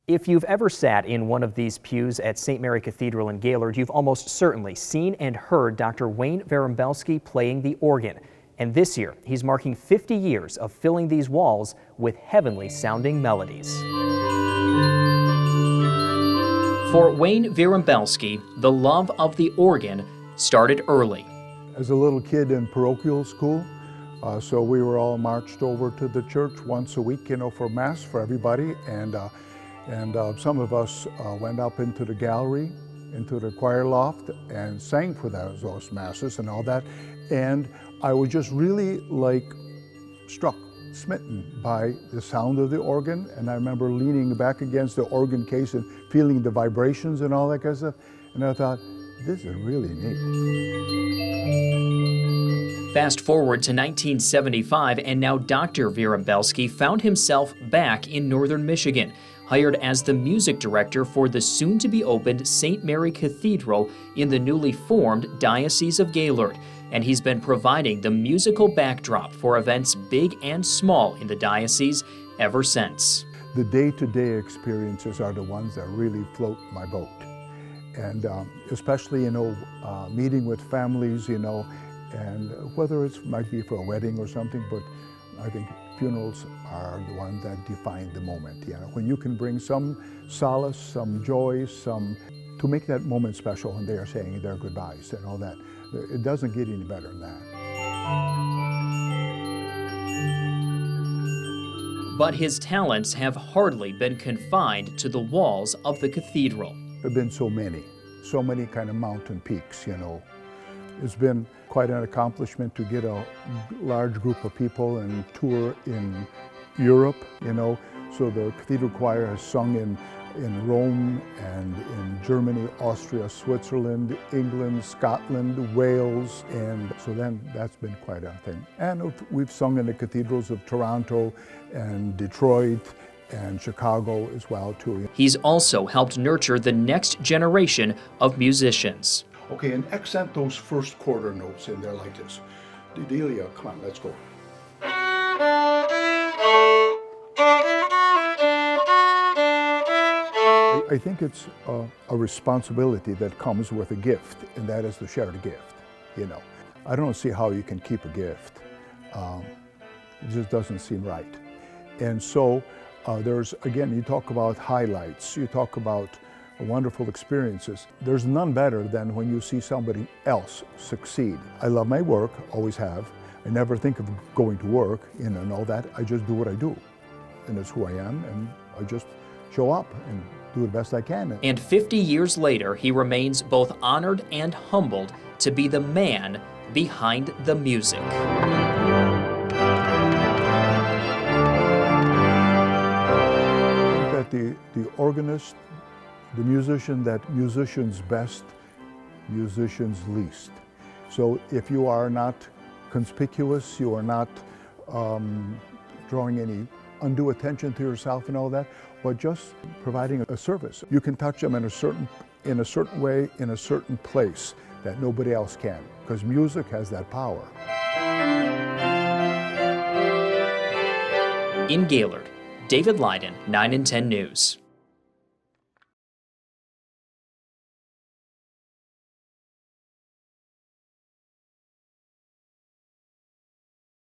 If you've ever sat in one of these pews at St. Mary Cathedral in Gaylord, you've almost certainly seen and heard Dr. Wyrembelski playing the organ. And this year, he's marking 50 years of filling these walls with heavenly sounding melodies. For Wyrembelski, the love of the organ started early. As a little kid in parochial school, so we were all marched over to the church once a week, for Mass for everybody. And some of us went up into the gallery, into the choir loft, and sang for those Masses and all that. And I was just really struck, smitten by the sound of the organ. And I remember leaning back against the organ case and feeling the vibrations and all that kind of stuff. And I thought, this is really neat. Fast forward to 1975, and now Dr. Wyrembelski found himself back in northern Michigan, hired as the music director for the soon-to-be-opened St. Mary Cathedral in the newly formed Diocese of Gaylord. And he's been providing the musical backdrop for events big and small in the diocese ever since. The day-to-day experiences are the ones that really float my boat. And especially, meeting with families, and whether it might be for a wedding or something, but I think funerals are the ones that define the moment. When you can bring some solace, some joy, to make that moment special when they are saying their goodbyes and all that. It doesn't get any better than that. But his talents have hardly been confined to the walls of the cathedral. There have been so many kind of mountain peaks, It's been quite an accomplishment to get a large group of people and tour in Europe, So the cathedral choir has sung in Rome and in Germany, Austria, Switzerland, England, Scotland, Wales, and so then that's been quite a thing. And we've sung in the cathedrals of Toronto and Detroit and Chicago as well too. He's also helped nurture the next generation of musicians. Okay, and accent those first quarter notes in there like this. Delia, come on, let's go. I think it's a responsibility that comes with a gift, and that is to share the gift, I don't see how you can keep a gift. It just doesn't seem right. And so there's, again, you talk about highlights, you talk about wonderful experiences. There's none better than when you see somebody else succeed. I love my work, always have. I never think of going to work, and all that. I just do what I do, and it's who I am, and I just show up and do the best I can. And 50 years later, he remains both honored and humbled to be the man behind the music. That the organist, the musician, that musician's best, musician's least. So if you are not conspicuous, you are not drawing any undue attention to yourself and all that, but just providing a service. You can touch them in a certain way, in a certain place that nobody else can, because music has that power. In Gaylord, David Leiden, 9 and 10 News.